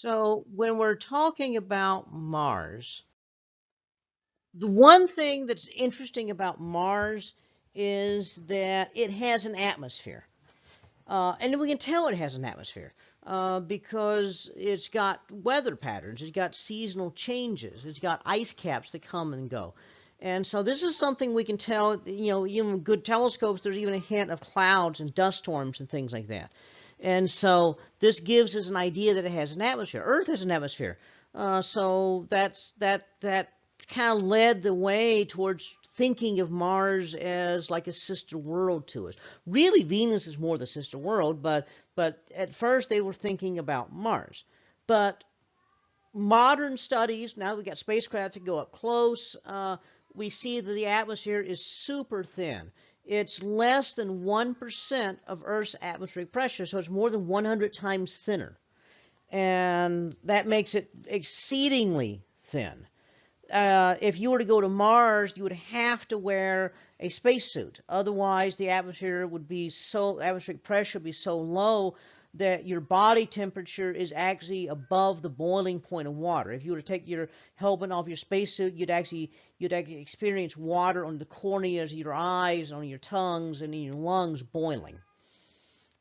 So when we're talking about Mars, the one thing that's interesting about Mars is that it has an atmosphere. And we can tell it has an atmosphere because it's got weather patterns, it's got seasonal changes, it's got ice caps that come and go. And so this is something we can tell, even with good telescopes, there's even a hint of clouds and dust storms and things like that. And so this gives us an idea that it has an atmosphere. Earth has an atmosphere. So that kind of led the way towards thinking of Mars as like a sister world to us. Really, Venus is more the sister world, but at first they were thinking about Mars. But modern studies, now we've got spacecraft that go up close, we see that the atmosphere is super thin. It's less than 1% of Earth's atmospheric pressure, so it's more than 100 times thinner. And that makes it exceedingly thin. If you were to go to Mars, you would have to wear a spacesuit. Otherwise, the atmosphere would be atmospheric pressure would be so low that your body temperature is actually above the boiling point of water. If you were to take your helmet off your spacesuit, you'd actually experience water on the corneas of your eyes, on your tongues, and in your lungs boiling.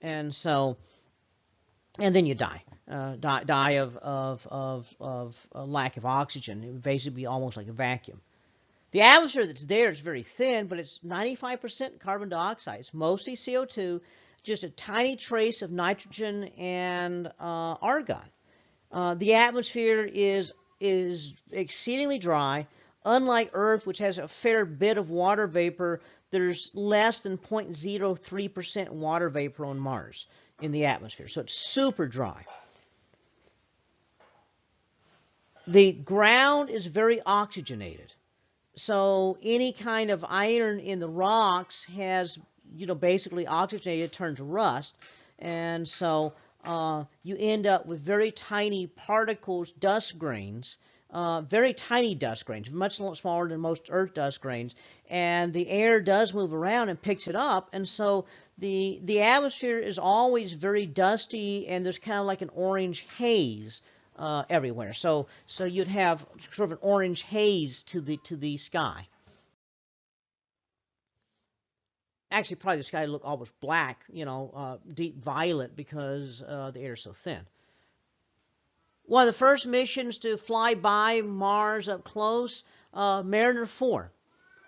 And so, and then you die. Die of a lack of oxygen. It would basically be almost like a vacuum. The atmosphere that's there is very thin, but it's 95% carbon dioxide. It's mostly CO2, just a tiny trace of nitrogen and argon. The atmosphere is exceedingly dry. Unlike Earth, which has a fair bit of water vapor, there's less than 0.03% water vapor on Mars in the atmosphere. So it's super dry. The ground is very oxygenated. So any kind of iron in the rocks has, basically oxygenated, turned to rust. And so you end up with very tiny particles, dust grains, very tiny dust grains, much smaller than most Earth dust grains. And the air does move around and picks it up. And so the atmosphere is always very dusty, and there's kind of like an orange haze everywhere. So you'd have sort of an orange haze to the sky. Actually, probably the sky would look almost black, deep violet, because the air is so thin. One of the first missions to fly by Mars up close, Mariner 4,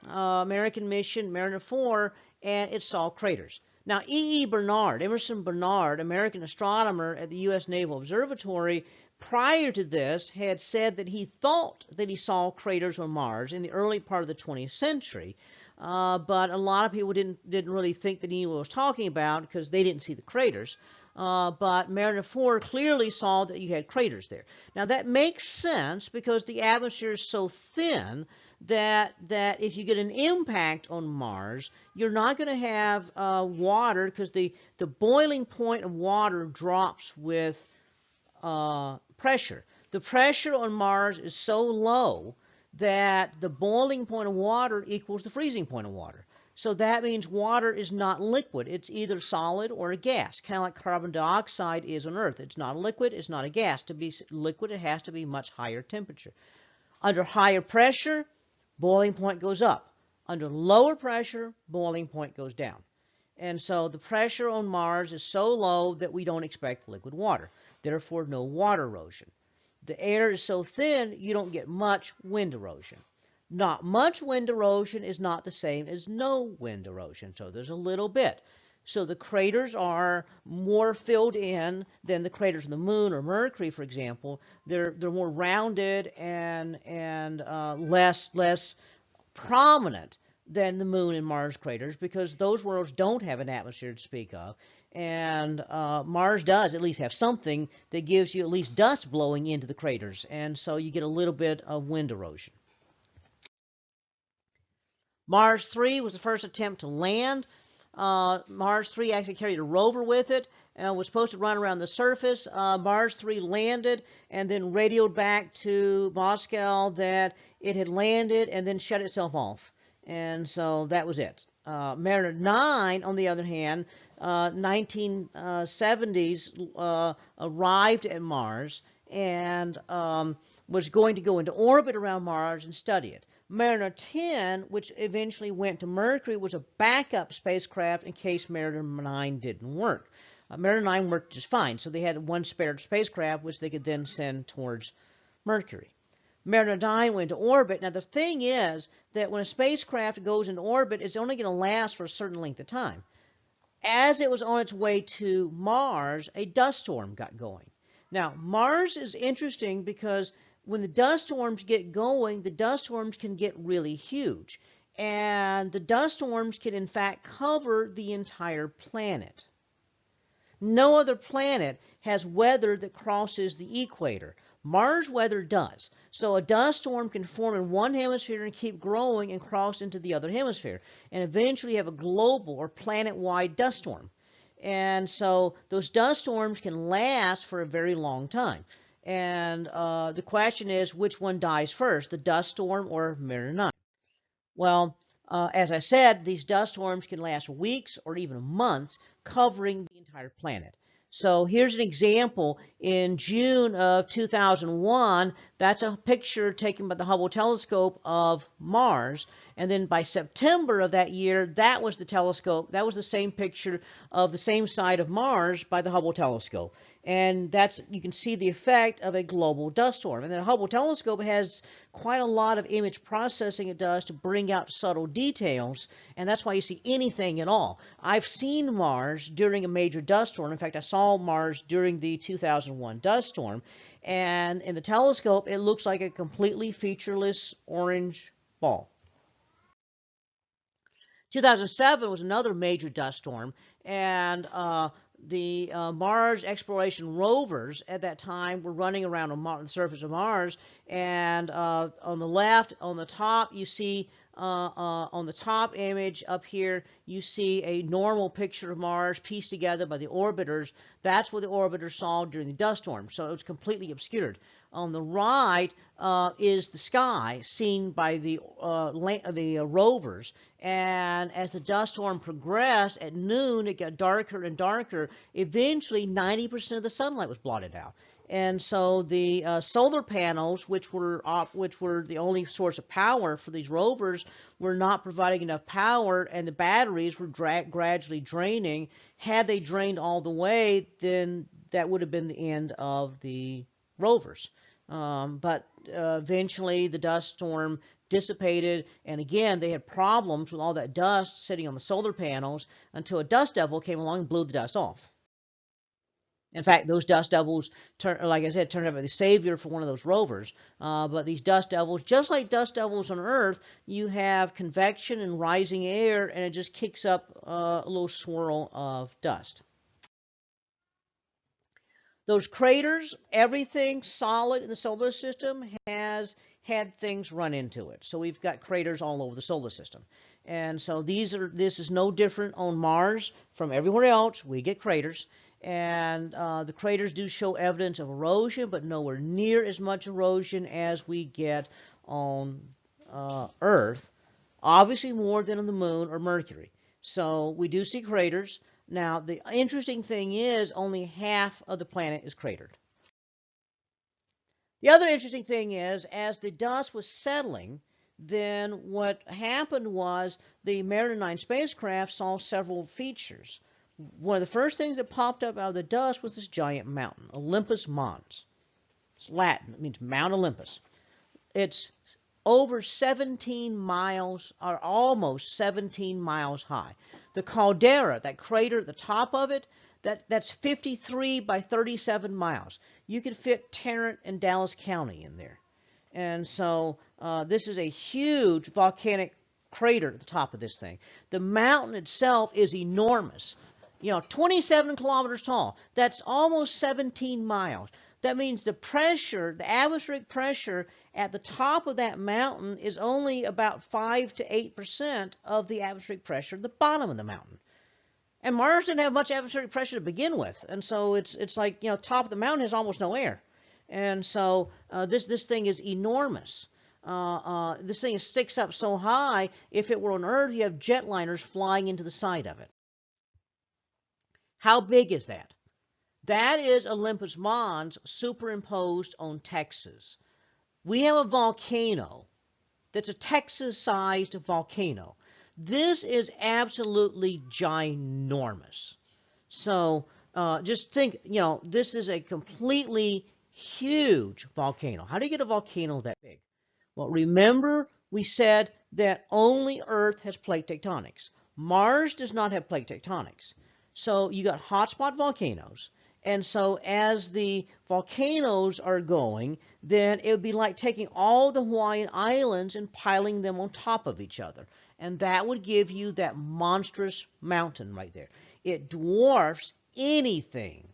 American mission, Mariner 4, and it saw craters. Now, Emerson Bernard, American astronomer at the U.S. Naval Observatory, prior to this had said that he thought that he saw craters on Mars in the early part of the 20th century. But a lot of people didn't really think that he was talking about because they didn't see the craters. But Mariner 4 clearly saw that you had craters there. Now that makes sense because the atmosphere is so thin that if you get an impact on Mars, you're not going to have water, because the boiling point of water drops with pressure. The pressure on Mars is so low that the boiling point of water equals the freezing point of water. So that means water is not liquid. It's either solid or a gas, kind of like carbon dioxide is on Earth. It's not a liquid, it's not a gas. To be liquid, it has to be much higher temperature. Under higher pressure, boiling point goes up. Under lower pressure, boiling point goes down. And so the pressure on Mars is so low that we don't expect liquid water. Therefore, no water erosion. The air is so thin, you don't get much wind erosion. Not much wind erosion is not the same as no wind erosion, so there's a little bit. So the craters are more filled in than the craters on the Moon or Mercury, for example. They're more rounded and less prominent than the Moon and Mars craters, because those worlds don't have an atmosphere to speak of. And Mars does at least have something that gives you at least dust blowing into the craters, and so you get a little bit of wind erosion. Mars 3 was the first attempt to land. Mars 3 actually carried a rover with it and was supposed to run around the surface. Mars 3 landed and then radioed back to Moscow that it had landed and then shut itself off. And so that was it. Mariner 9, on the other hand, 1970s arrived at Mars and was going to go into orbit around Mars and study it. Mariner 10, which eventually went to Mercury, was a backup spacecraft in case Mariner 9 didn't work. Mariner 9 worked just fine, so they had one spare spacecraft which they could then send towards Mercury. Mariner 9 went to orbit. Now, the thing is that when a spacecraft goes into orbit, it's only going to last for a certain length of time. As it was on its way to Mars, a dust storm got going. Now, Mars is interesting because when the dust storms get going, the dust storms can get really huge. And the dust storms can, in fact, cover the entire planet. No other planet has weather that crosses the equator. Mars weather does. So a dust storm can form in one hemisphere and keep growing and cross into the other hemisphere. And eventually you have a global or planet-wide dust storm. And so those dust storms can last for a very long time. And the question is, which one dies first, the dust storm or Mariner 9? Well, as I said, these dust storms can last weeks or even months, covering the entire planet. So here's an example in June of 2001. That's a picture taken by the Hubble telescope of Mars. And then by September of that year, that was the telescope. That was the same picture of the same side of Mars by the Hubble telescope. And that's, you can see the effect of a global dust storm. And the Hubble telescope has quite a lot of image processing it does to bring out subtle details, and that's why you see anything at all. I've seen Mars during a major dust storm. In fact, I saw Mars during the 2001 dust storm, and in the telescope, it looks like a completely featureless orange ball. 2007 was another major dust storm, and the Mars exploration rovers at that time were running around on the surface of Mars, and on the left, on the top, you see on the top image up here, you see a normal picture of Mars pieced together by the orbiters. That's what the orbiters saw during the dust storm, so it was completely obscured. On the right is the sky seen by the rovers, and as the dust storm progressed, at noon it got darker and darker. Eventually, 90% of the sunlight was blotted out. And so the solar panels, which were the only source of power for these rovers, were not providing enough power, and the batteries were gradually draining. Had they drained all the way, then that would have been the end of the rovers. But eventually the dust storm dissipated, and again they had problems with all that dust sitting on the solar panels until a dust devil came along and blew the dust off. In fact, those dust devils, like I said, turned out to be the savior for one of those rovers. But these dust devils, just like dust devils on Earth, you have convection and rising air, and it just kicks up a little swirl of dust. Those craters, everything solid in the solar system has had things run into it. So we've got craters all over the solar system. And so this is no different on Mars from everywhere else. We get craters. And the craters do show evidence of erosion, but nowhere near as much erosion as we get on Earth. Obviously more than on the Moon or Mercury. So we do see craters. Now, the interesting thing is only half of the planet is cratered. The other interesting thing is, as the dust was settling, then what happened was the Mariner 9 spacecraft saw several features. One of the first things that popped up out of the dust was this giant mountain, Olympus Mons. It's Latin. It means Mount Olympus. It's over 17 miles, or almost 17 miles high. The caldera, that crater at the top of it, that's 53 by 37 miles. You could fit Tarrant and Dallas County in there. And so this is a huge volcanic crater at the top of this thing. The mountain itself is enormous. 27 kilometers tall. That's almost 17 miles. That means the pressure, the atmospheric pressure at the top of that mountain is only about 5 to 8% of the atmospheric pressure at the bottom of the mountain. And Mars didn't have much atmospheric pressure to begin with. And so it's like, top of the mountain has almost no air. And so this thing is enormous. This thing sticks up so high, if it were on Earth, you have jetliners flying into the side of it. How big is that? That is Olympus Mons superimposed on Texas. We have a volcano that's a Texas-sized volcano. This is absolutely ginormous. So just think, this is a completely huge volcano. How do you get a volcano that big? Well, remember we said that only Earth has plate tectonics. Mars does not have plate tectonics. So you got hotspot volcanoes. And so as the volcanoes are going, then it would be like taking all the Hawaiian Islands and piling them on top of each other. And that would give you that monstrous mountain right there. It dwarfs anything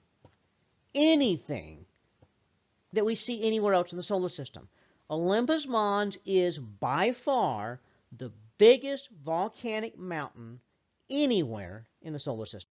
that we see anywhere else in the solar system. Olympus Mons is by far the biggest volcanic mountain anywhere in the solar system.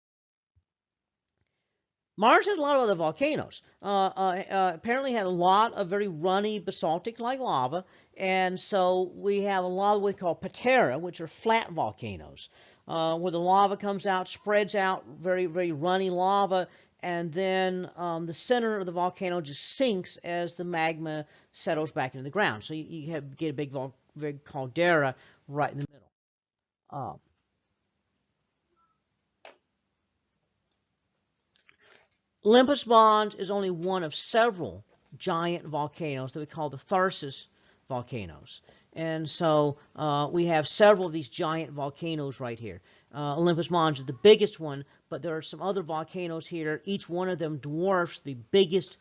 Mars has a lot of other volcanoes. Apparently had a lot of very runny basaltic-like lava, and so we have a lot of what we call patera, which are flat volcanoes, where the lava comes out, spreads out, very, very runny lava, and then the center of the volcano just sinks as the magma settles back into the ground. So you get a big caldera right in the middle. Olympus Mons is only one of several giant volcanoes that we call the Tharsis Volcanoes. And so we have several of these giant volcanoes right here. Olympus Mons is the biggest one, but there are some other volcanoes here. Each one of them dwarfs the biggest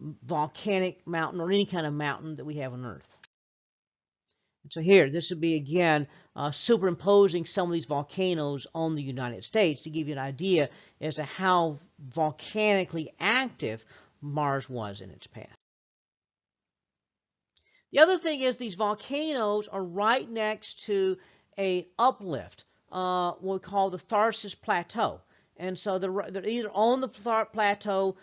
volcanic mountain or any kind of mountain that we have on Earth. So here, this would be, again, superimposing some of these volcanoes on the United States to give you an idea as to how volcanically active Mars was in its past. The other thing is these volcanoes are right next to an uplift, what we call the Tharsis Plateau. And so they're either on the plateau,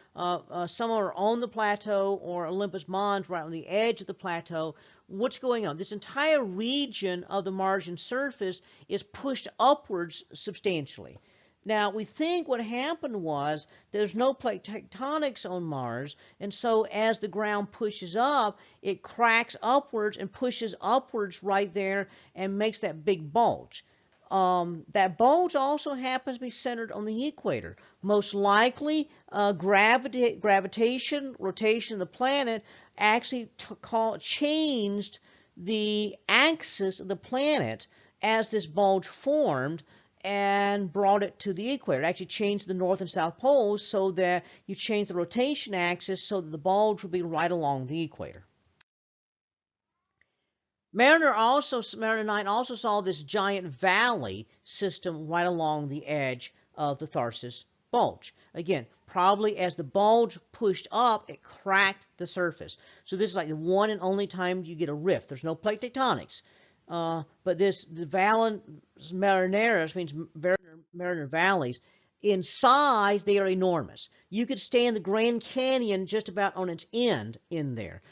some are on the plateau, or Olympus Mons right on the edge of the plateau. What's going on? This entire region of the Martian surface is pushed upwards substantially. Now, we think what happened was there's no plate tectonics on Mars, and so as the ground pushes up, it cracks upwards and pushes upwards right there and makes that big bulge. That bulge also happens to be centered on the equator. Most likely, gravitation, rotation of the planet actually changed the axis of the planet as this bulge formed and brought it to the equator. It actually changed the north and south poles so that you change the rotation axis so that the bulge will be right along the equator. Mariner 9 also saw this giant valley system right along the edge of the Tharsis bulge. Again, probably as the bulge pushed up, it cracked the surface. So this is like the one and only time you get a rift. There's no plate tectonics. But the Valles Marineris means Mariner valleys. In size, they are enormous. You could stay in the Grand Canyon just about on its end in there.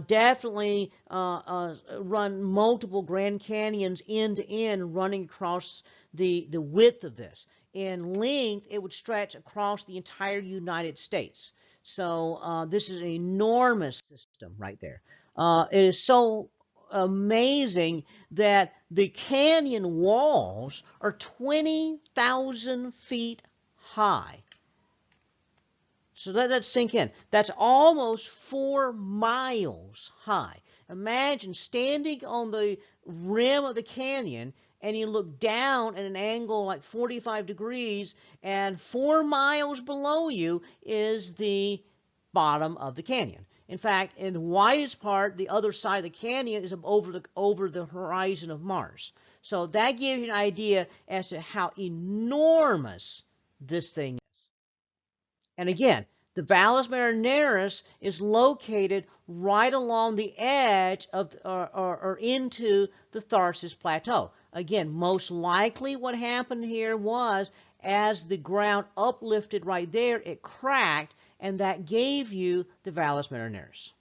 Definitely run multiple Grand Canyons end to end running across the width of this. In length, it would stretch across the entire United States. So this is an enormous system right there. It is so amazing that the canyon walls are 20,000 feet high. So let that sink in. That's almost 4 miles high. Imagine standing on the rim of the canyon and you look down at an angle like 45 degrees, and 4 miles below you is the bottom of the canyon. In fact, in the widest part, the other side of the canyon is over the horizon of Mars. So that gives you an idea as to how enormous this thing is. And again, the Valles Marineris is located right along the edge of, or into the Tharsis Plateau. Again, most likely what happened here was as the ground uplifted right there, it cracked, and that gave you the Valles Marineris.